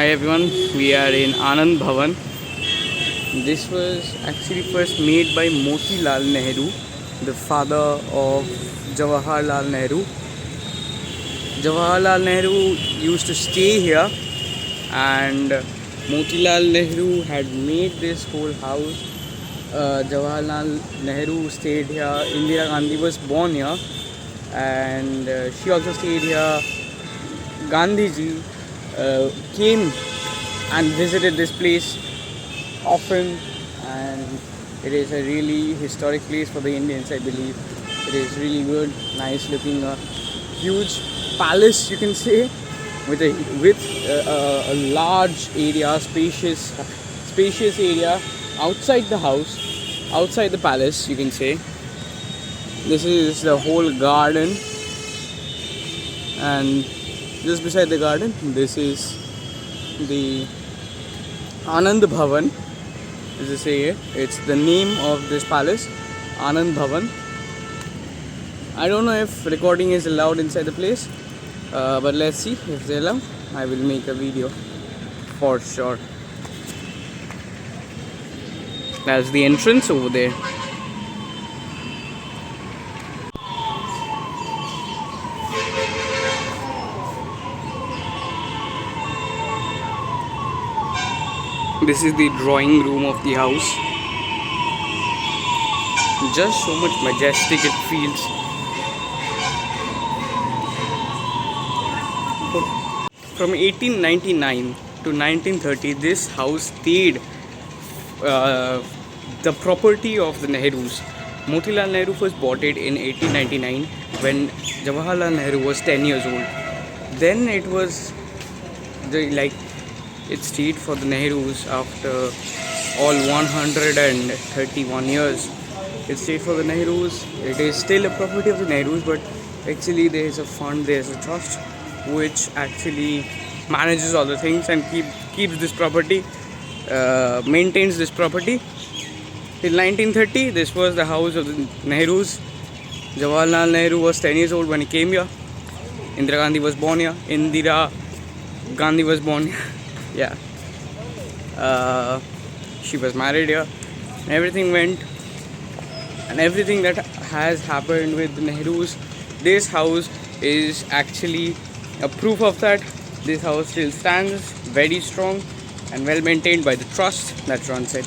Hi everyone, we are in Anand Bhavan. This was actually first made by Motilal Nehru, the father of Jawaharlal Nehru. Jawaharlal Nehru used to stay here, and Motilal Nehru had made this whole house. Jawaharlal Nehru stayed here. Indira Gandhi was born here, and she also stayed here. Gandhiji came and visited this place often, and it is a really historic place for the Indians, I believe. It is really good, nice looking, huge palace, you can say, with a large area, spacious area outside the house, outside the palace, you can say. This is the whole garden, and just beside the garden, this is the Anand Bhavan, as I say here. It's the name of this palace, Anand Bhavan. I don't know if recording is allowed inside the place, but let's see if they allow. I will make a video for sure. That's the entrance over there. This is the drawing room of the house. Just so much majestic it feels. From 1899 to 1930, this house stayed the property of the Nehrus. Motilal Nehru first bought it in 1899 when Jawaharlal Nehru was 10 years old. Then it was it stayed for the Nehrus after all 131 years. It stayed for the Nehrus. It is still a property of the Nehrus, but actually there is a fund, there is a trust which actually manages all the things and keeps this property, maintains this property. Till 1930, this was the house of the Nehrus. Jawaharlal Nehru was 10 years old when he came here. Indira Gandhi was born here. Indira Gandhi was born here. Yeah. She was married here. And everything went. And everything that has happened with the Nehrus, this house is actually a proof of that. This house still stands very strong and well maintained by the trust that runs it.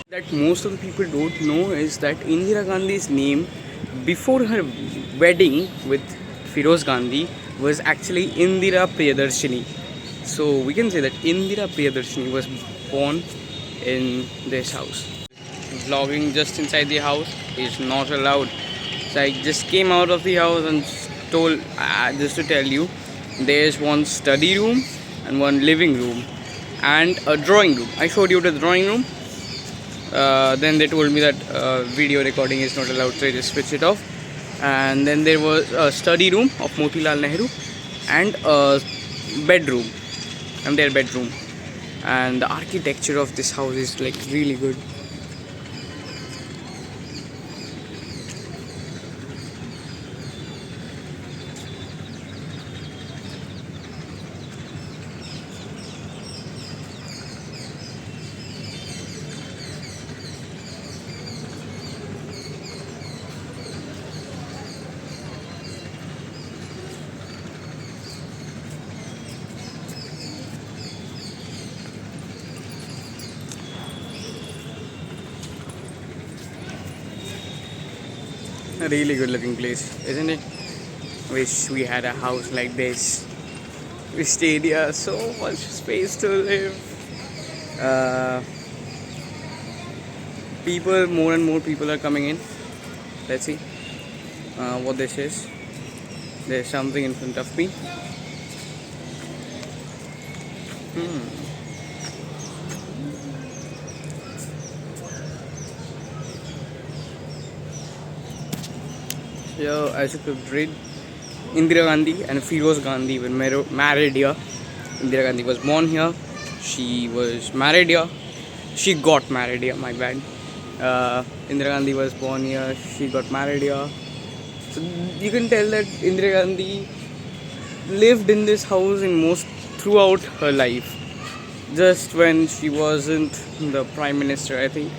That most of the people don't know is that Indira Gandhi's name before her wedding with Firoz Gandhi was actually Indira Priyadarshini. So we can say that Indira Priyadarshini was born in this house. Vlogging just inside the house is not allowed. So I just came out of the house and told, just to tell you, there's one study room and one living room and a drawing room. I showed you the drawing room. Then they told me that video recording is not allowed, so I just switched it off. And then there was a study room of Motilal Nehru and a bedroom, and their bedroom. And the architecture of this house is like really good. A really good looking place, isn't it? Wish we had a house like this. We stayed here, so much space to live. More and more people are coming in. Let's see what this is. There's something in front of me. So as you could read, Indira Gandhi and Firoz Gandhi were married here. Indira Gandhi was born here. She was married here. She got married here, my bad. Indira Gandhi was born here. She got married here. So you can tell that Indira Gandhi lived in this house in throughout her life. Just when she wasn't the prime minister, I think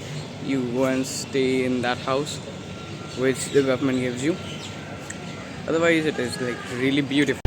you go and stay in that house which the government gives you. Otherwise, it is like really beautiful.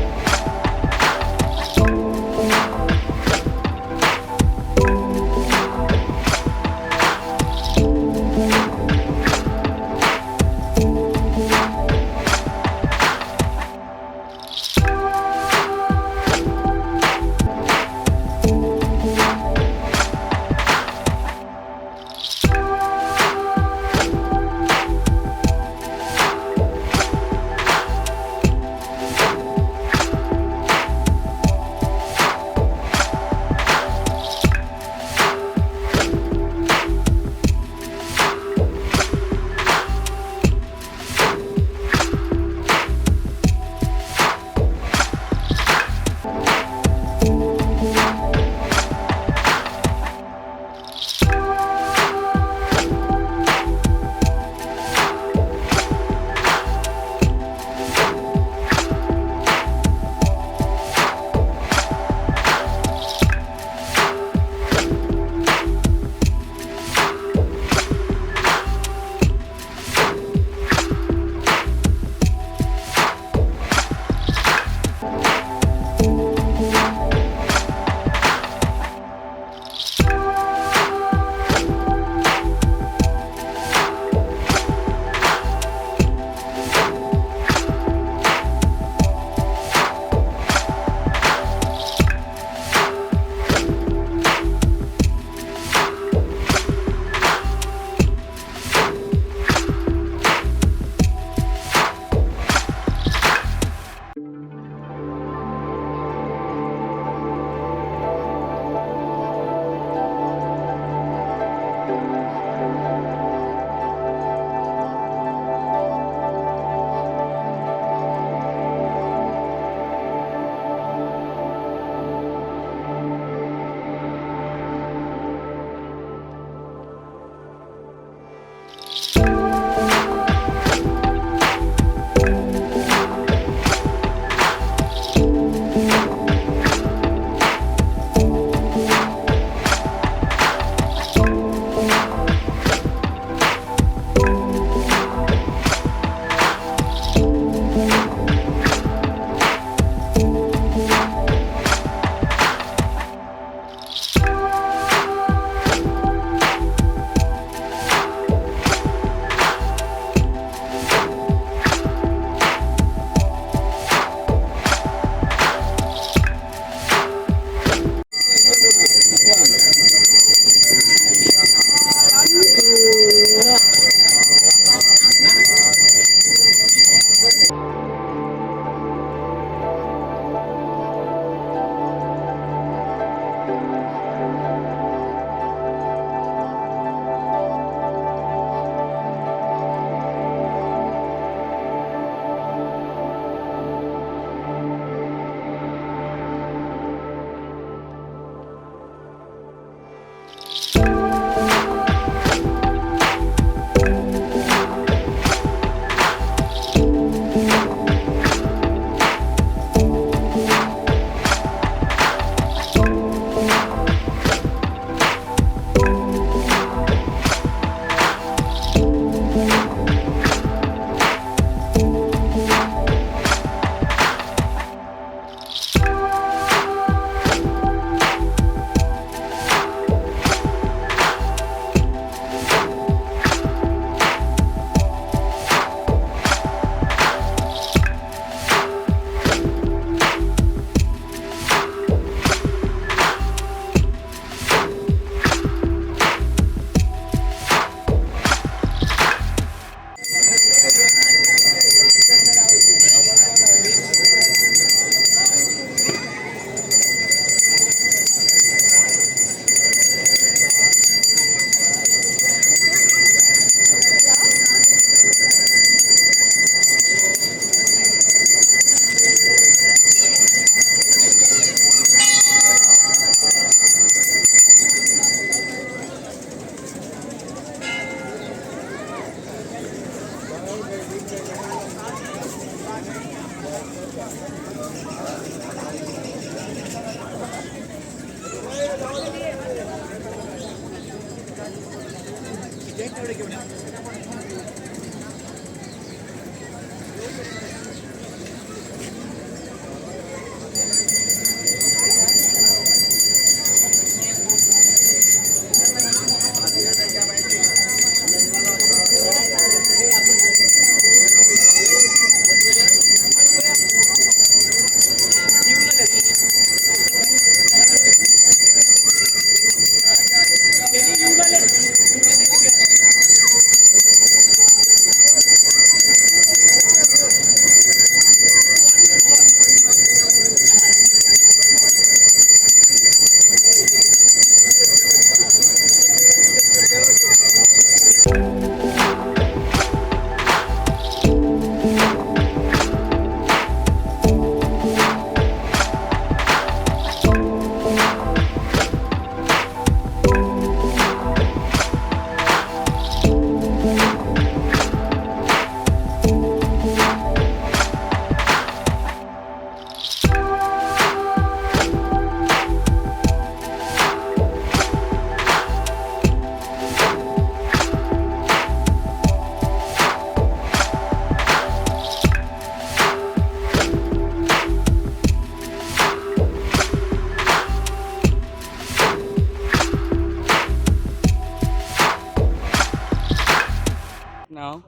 Now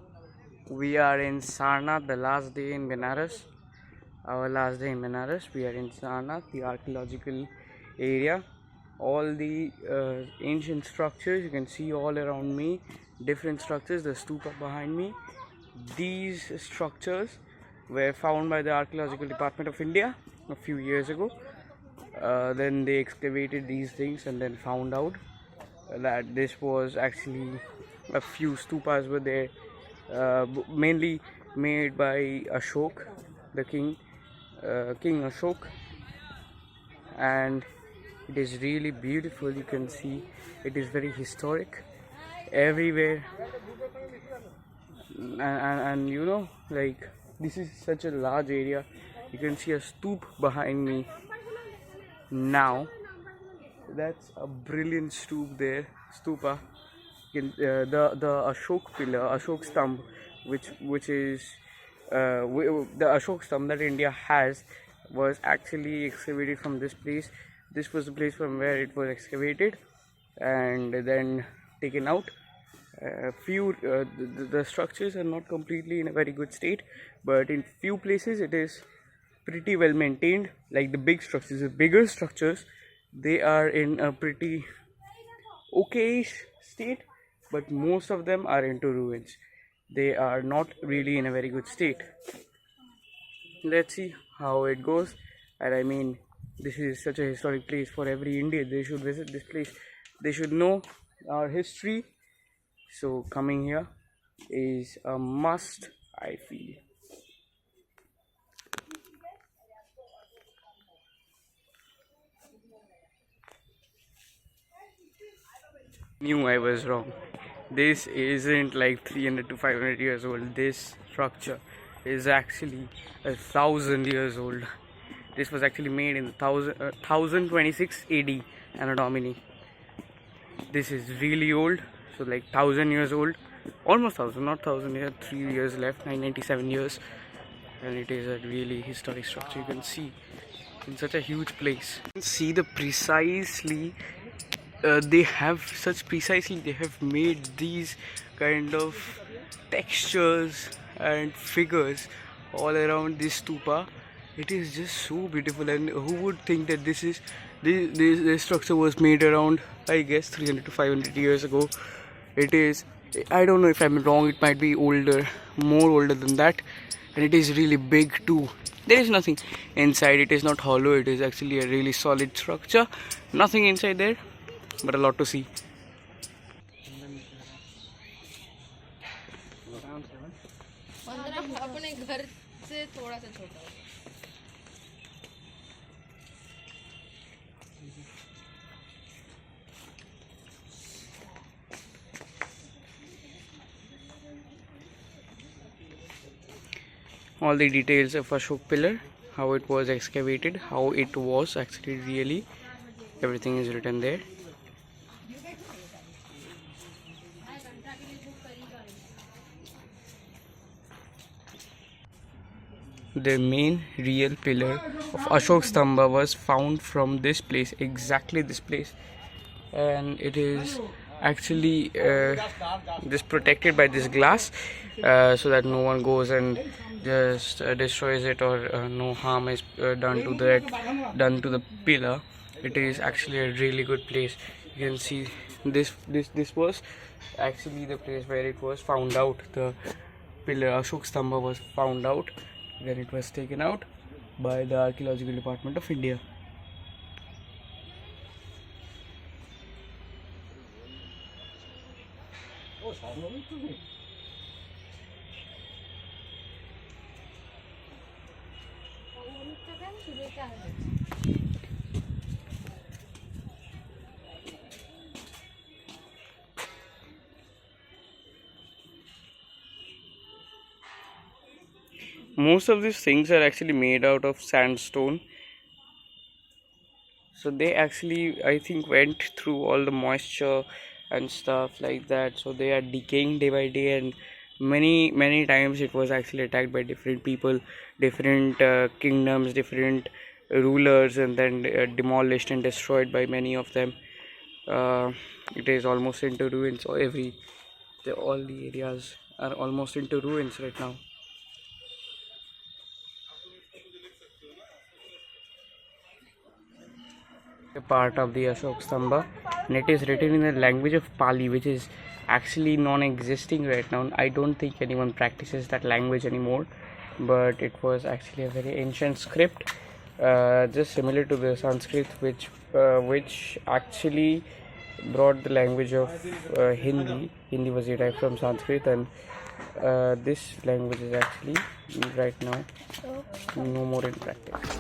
we are in Sarnath, the last day in Benares. Our last day in Benares. We are in Sarnath, the archaeological area. All the ancient structures you can see all around me. Different structures. The stupa behind me. These structures were found by the Archaeological Department of India a few years ago. Then they excavated these things and then found out that this was actually a few stupas were there, mainly made by Ashok, the king Ashok, and it is really beautiful. You can see it is very historic everywhere, and you know, like, this is such a large area. You can see a stoop behind me now. That's a brilliant stoop there, stupa. The Ashok pillar, Ashok stump, which is the Ashok stump that India has, was actually excavated from this place. This was the place from where it was excavated and then taken out. The structures are not completely in a very good state, but in few places it is pretty well maintained. Like the big structures, the bigger structures, they are in a pretty okayish state, but most of them are into ruins. They are not really in a very good state. Let's see how it goes. And I mean, this is such a historic place for every Indian. They should visit this place. They should know our history. So coming here is a must, I feel. Knew I was wrong. This isn't like 300 to 500 years old. This structure is actually 1,000 years old. This was actually made in 1026 AD, Anno Domini. This is really old, so like 1,000 years old, almost 1,000, not 1,000 years. 3 years left, 997 years, and it is a really historic structure. You can see in such a huge place. You can see the precisely. They have made these kind of textures and figures all around this stupa. It is just so beautiful, and who would think that this structure was made around, I guess, 300 to 500 years ago. It is, I don't know if I'm wrong, it might be older, more older than that, and it is really big too. There is nothing inside. It is not hollow. It is actually a really solid structure. Nothing inside there, but a lot to see. अपने घर से थोड़ा सा छोटा। All the details of Ashok pillar, how it was excavated, how it was actually really, everything is written there. the main real pillar of Ashok Stamba was found from this place, exactly this place, and it is actually just protected by this glass so that no one goes and just destroys it, or no harm is done to the pillar. It is actually a really good place. You can see this was actually the place where it was found out. The pillar Ashok Stamba was found out when it was taken out by the Archaeological Department of India. Most of these things are actually made out of sandstone, so they actually, I think, went through all the moisture and stuff like that, so they are decaying day by day, and many times it was actually attacked by different people, different kingdoms, different rulers, and then demolished and destroyed by many of them. It is almost into ruins. All the areas are almost into ruins right now. A part of the Ashok Stamba, and it is written in the language of Pali, which is actually non-existing right now. I don't think anyone practices that language anymore, but it was actually a very ancient script, just similar to the Sanskrit, which actually brought the language of Hindi. Hindi was derived from Sanskrit, and this language is actually right now no more in practice.